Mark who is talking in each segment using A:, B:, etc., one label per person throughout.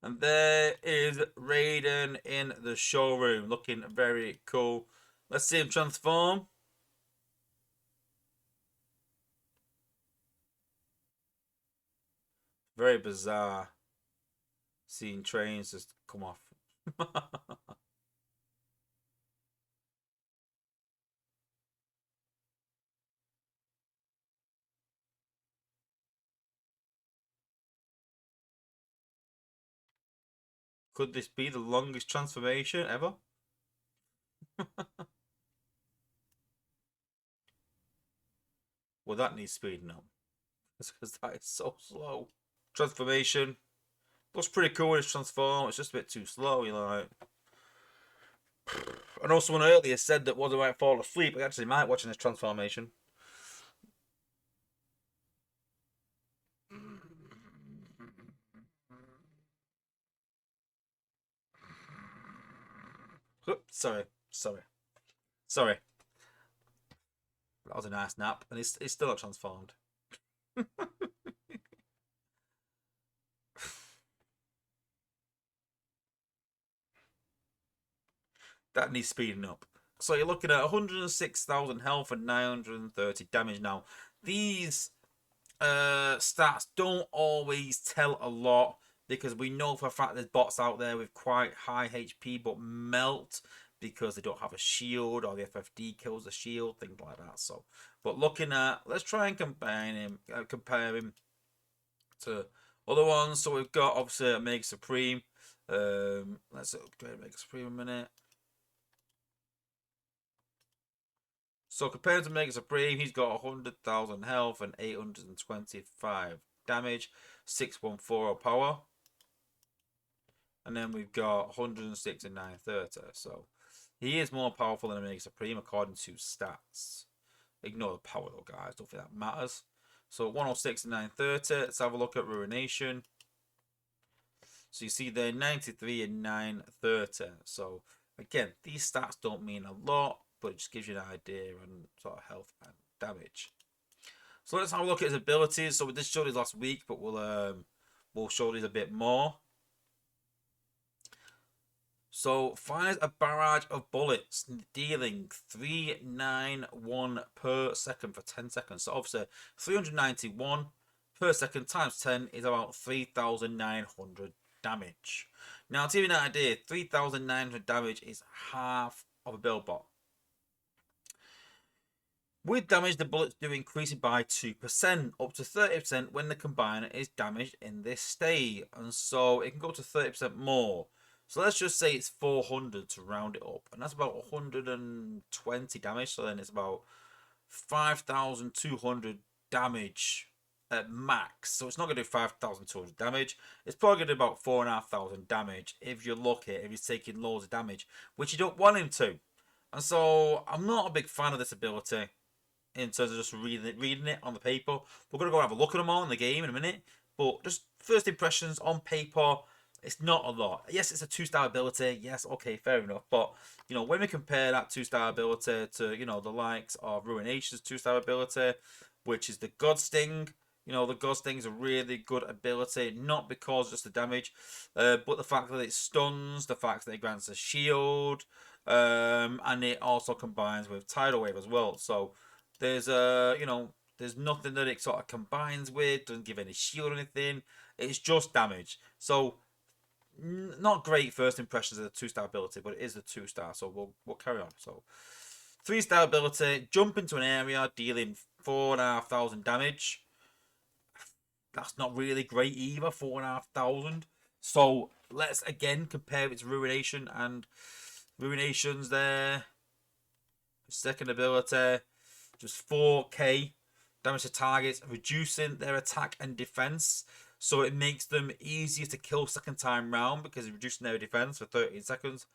A: And there is Raiden in the showroom, looking very cool. Let's see him transform. Very bizarre seeing trains just come off. Could this be the longest transformation ever? Well, that needs speeding up. Because that is so slow. Transformation. Looks pretty cool when it's transformed. It's just a bit too slow, you know. Like. I know someone earlier said that Wozza might fall asleep. I actually might watching this transformation. Sorry, sorry, sorry. That was a nice nap, and it's still not transformed. That needs speeding up. So you're looking at 106,000 health and 930 damage now. These stats don't always tell a lot because we know for a fact there's bots out there with quite high HP but melt because they don't have a shield or the FFD kills the shield, things like that. So, but looking at, let's try and compare him to other ones. So we've got obviously Mega Supreme. Let's upgrade Mega Supreme a minute. So compared to Mega Supreme, he's got 100,000 health and 825 damage, 614 power. And then we've got 106 and 930. So he is more powerful than a Mega Supreme according to stats. Ignore the power though, guys. Don't think that matters. So 106 and 930. Let's have a look at Ruination. So you see there 93 and 930. So again, these stats don't mean a lot, but it just gives you an idea on sort of health and damage. So let's have a look at his abilities. So we did show these last week, but we'll show these a bit more. So fires a barrage of bullets, dealing 391 per second for 10 seconds. So obviously 391 per second times 10 is about 3,900 damage. Now to give you an idea, 3,900 damage is half of a build bot. With damage, the bullets do increase by 2%, up to 30% when the combiner is damaged in this state. And so it can go to 30% more. So let's just say it's 400 to round it up. And that's about 120 damage. So then it's about 5,200 damage at max. So it's not going to do 5,200 damage. It's probably going to do about 4,500 damage if you're lucky, if he's taking loads of damage, which you don't want him to. And so I'm not a big fan of this ability in terms of just reading it on the paper. We're going to go have a look at them all in the game in a minute. But just first impressions on paper, it's not a lot. Yes, it's a 2-star ability. Yes, okay, fair enough. But, you know, when we compare that 2-star ability to, you know, the likes of Ruination's 2-star ability, which is the God Sting. You know, the God Sting is a really good ability, not because just the damage, but the fact that it stuns, the fact that it grants a shield, and it also combines with Tidal Wave as well. So there's you know, there's nothing that it sort of combines with, doesn't give any shield or anything. It's just damage. So not great first impressions of the 2-star ability, but it is a 2-star, so we'll carry on. So 3-star ability, jump into an area, dealing 4,500 damage. That's not really great either, 4,500. So let's again compare its Ruination and Ruination's there. Second ability, just 4k damage to targets, reducing their attack and defense. So it makes them easier to kill second time round because it's reducing their defense for 13 seconds.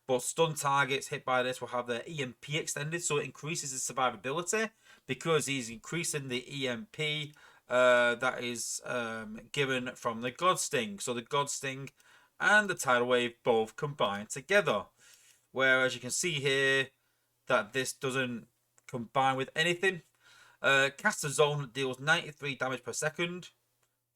A: But stun targets hit by this will have their EMP extended, so it increases its survivability because he's increasing the EMP that is given from the God Sting. So the God Sting and the Tidal Wave both combine together. Whereas you can see here that this doesn't combine with anything. Cast a zone that deals 93 damage per second,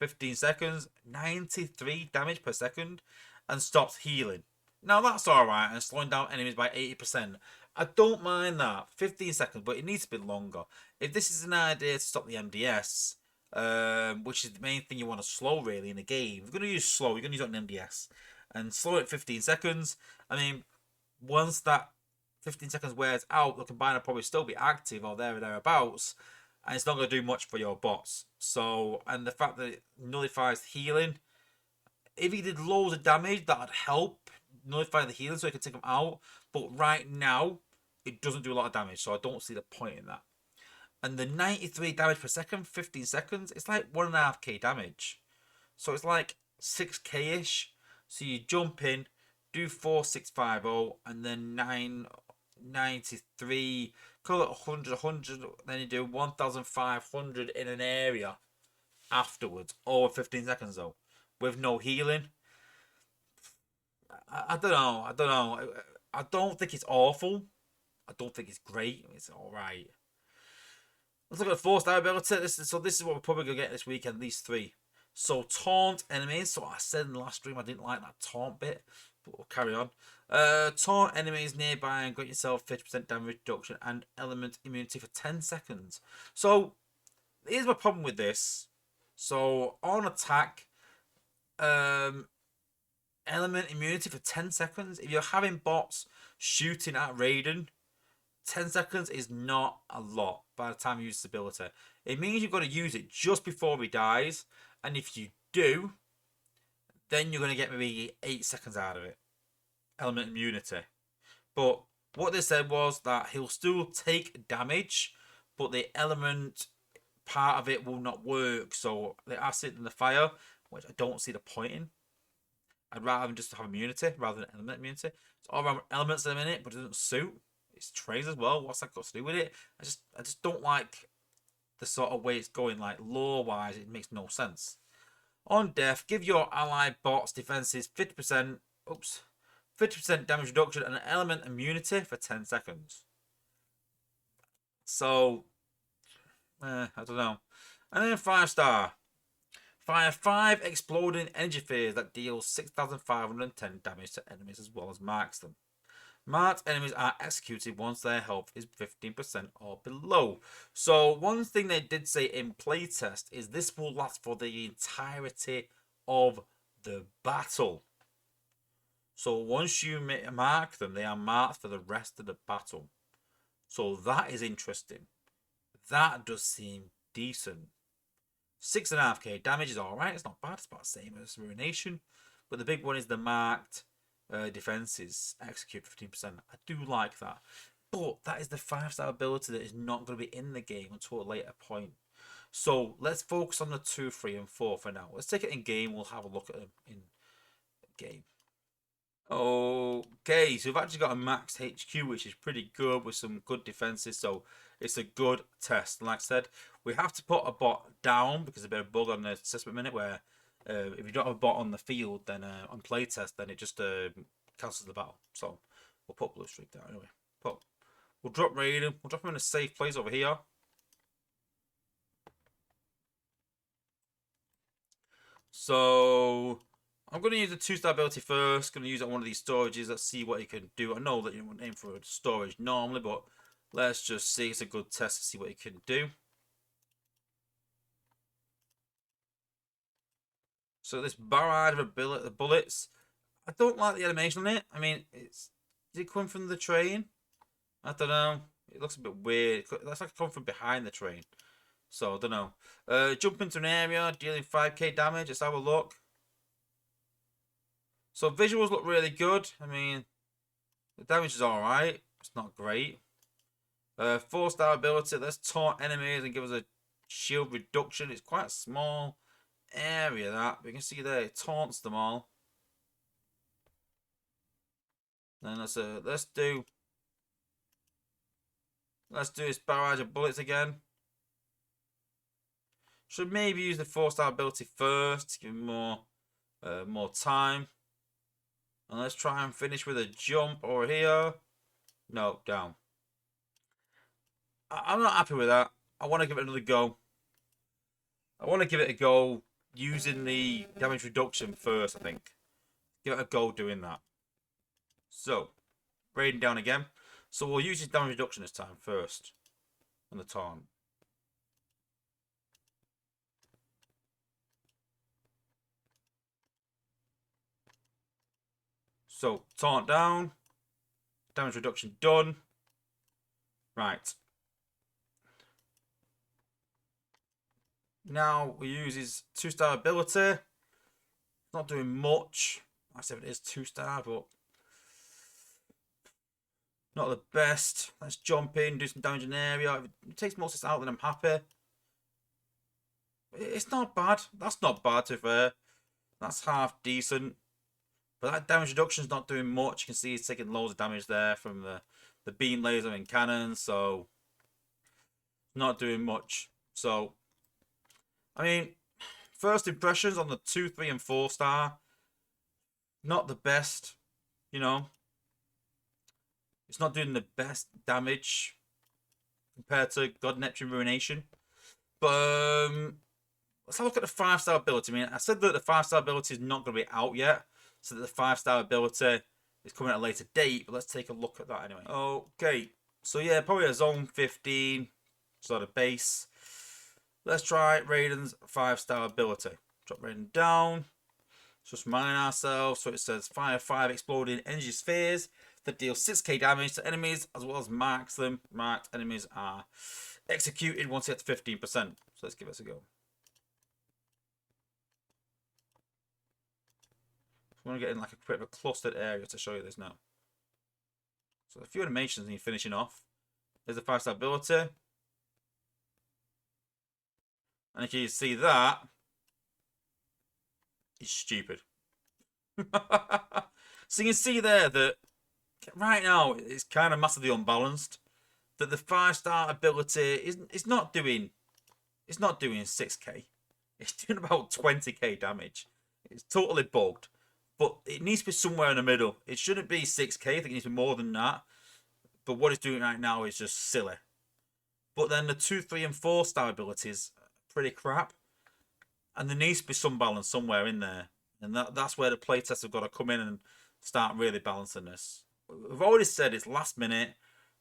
A: 15 seconds, 93 damage per second, and stops healing. Now that's alright, and slowing down enemies by 80%. I don't mind that. 15 seconds, but it needs to be longer. If this is an idea to stop the MDS, which is the main thing you want to slow really in a game, if you're going to use slow, you're going to use it on an MDS. And slow it 15 seconds. I mean, once that 15 seconds wears out, the combiner will probably still be active or there or thereabouts, and it's not going to do much for your bots. So, and the fact that it nullifies healing, if he did loads of damage, that would help nullify the healing so he can take them out. But right now, it doesn't do a lot of damage, so I don't see the point in that. And the 93 damage per second, 15 seconds, it's like 1.5k damage. So it's like 6k-ish. So you jump in, do 4650, and then 993, call it 100, then you do 1500 in an area afterwards, over 15 seconds though, with no healing. I don't know. I don't think it's awful. I don't think it's great. It's alright. Let's look at the forced ability. This is what we're probably going to get this weekend, these three. So, taunt enemies. So, I said in the last stream I didn't like that taunt bit, but we'll carry on. Taunt enemies nearby and grant yourself 50% damage reduction and element immunity for 10 seconds. So, here's my problem with this. So, on attack, element immunity for 10 seconds. If you're having bots shooting at Raiden, 10 seconds is not a lot by the time you use this ability. It means you've got to use it just before he dies, and if you do, then you're going to get maybe 8 seconds out of it. Element immunity. But what they said was that he'll still take damage, but the element part of it will not work. So the acid and the fire, which I don't see the point in. I'd rather than just have immunity rather than element immunity. It's all around elements in a minute, but it doesn't suit. It's trains as well. What's that got to do with it? I just don't like the sort of way it's going. Like lore wise, it makes no sense. On death, give your allied bots defenses 50%. 50% damage reduction and an element immunity for 10 seconds. So, I don't know. And then 5-star. Fire 5 exploding energy spheres that deals 6,510 damage to enemies as well as marks them. Marked enemies are executed once their health is 15% or below. So one thing they did say in playtest is this will last for the entirety of the battle. So once you mark them, they are marked for the rest of the battle. So that is interesting. That does seem decent. 6.5k damage is alright. It's not bad. It's about the same as Ruination. But the big one is the marked defenses. Execute 15%. I do like that. But that is the 5-star ability that is not going to be in the game until a later point. So let's focus on the 2, 3, and 4 for now. Let's take it in game. We'll have a look at them in game. Okay, so we've actually got a max HQ, which is pretty good with some good defenses. So it's a good test. And like I said, we have to put a bot down because there's a bit of bug on the system at the minute where if you don't have a bot on the field, then on playtest, then it just cancels the battle. So we'll put Blue Streak down anyway. We'll drop Raiden. We'll drop him in a safe place over here. So I'm going to use the 2-star ability first. Going to use it on one of these storages. Let's see what he can do. I know that you wouldn't aim for a storage normally, but let's just see. It's a good test to see what he can do. So this barrage of bullets. I don't like the animation on it. I mean, is it coming from the train? I don't know. It looks a bit weird. It looks like it comes from behind the train. So I don't know. Jump into an area, dealing 5k damage. Let's have a look. So visuals look really good. I mean, the damage is alright. It's not great. 4-star ability. Let's taunt enemies and give us a shield reduction. It's quite a small area that. But you can see there, it taunts them all. Then let's do this barrage of bullets again. Should maybe use the 4-star ability first to give him more time. And let's try and finish with a jump over here. No, down. I'm not happy with that. I want to give it another go. I want to give it a go using the damage reduction first, I think. Give it a go doing that. So, Raiden down again. So we'll use his damage reduction this time first. On the taunt. So, taunt down. Damage reduction done. Right. Now we use his 2-star ability. Not doing much. I said it is 2-star, but not the best. Let's jump in, do some damage in the area. If it takes most of this out, then I'm happy. It's not bad. That's not bad, to be fair. That's half decent. But that damage reduction is not doing much. You can see he's taking loads of damage there from the beam laser and cannon. So, not doing much. So, I mean, first impressions on the 2, 3, and 4-star. Not the best, you know. It's not doing the best damage compared to God Neptune Ruination. But let's have a look at the 5-star ability. I mean, I said that the 5-star ability is not going to be out yet. So that the 5-star ability is coming at a later date. But let's take a look at that anyway. Okay. So yeah, probably a zone 15 sort of base. Let's try Raiden's 5-star ability. Drop Raiden down. Just reminding ourselves. So it says fire 5 exploding energy spheres that deal 6k damage to enemies as well as marks them. Marked enemies are executed once it gets 15%. So let's give this a go. I'm going to get in like a bit of a clustered area to show you this now. So a few animations and you're finishing off. There's the 5-star ability. And if you see that, it's stupid. So you can see there that right now it's kind of massively unbalanced. That the 5-star ability is not doing 6k. It's doing about 20k damage. It's totally bugged. But it needs to be somewhere in the middle. It shouldn't be 6k. I think it needs to be more than that. But what it's doing right now is just silly. But then the 2, 3, and 4-star abilities are pretty crap. And there needs to be some balance somewhere in there. And that's where the playtests have got to come in and start really balancing this. We've already said it's last minute.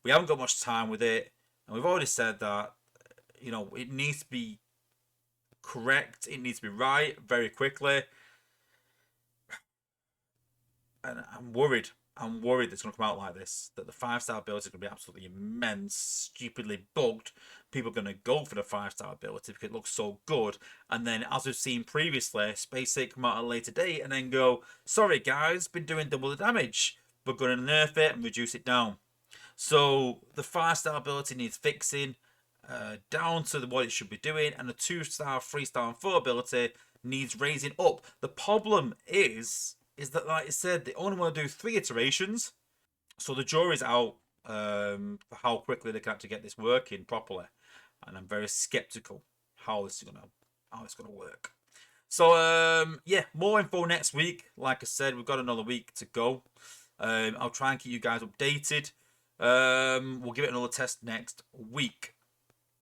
A: We haven't got much time with it. And we've already said that, you know, it needs to be correct. It needs to be right very quickly. And I'm worried. I'm worried that it's going to come out like this. That the 5-star ability is going to be absolutely immense, stupidly bugged. People are going to go for the 5-star ability because it looks so good. And then, as we've seen previously, Space 8 come out at a later date and then go, sorry guys, been doing double the damage. We're going to nerf it and reduce it down. So, the 5-star ability needs fixing down to what it should be doing. And the 2-star, 3-star, and 4 ability needs raising up. The problem is that, like I said, they only want to do 3 iterations. So the jury's out for how quickly they can actually get this working properly. And I'm very skeptical how this is gonna work. So yeah, more info next week. Like I said, we've got another week to go. I'll try and keep you guys updated. We'll give it another test next week.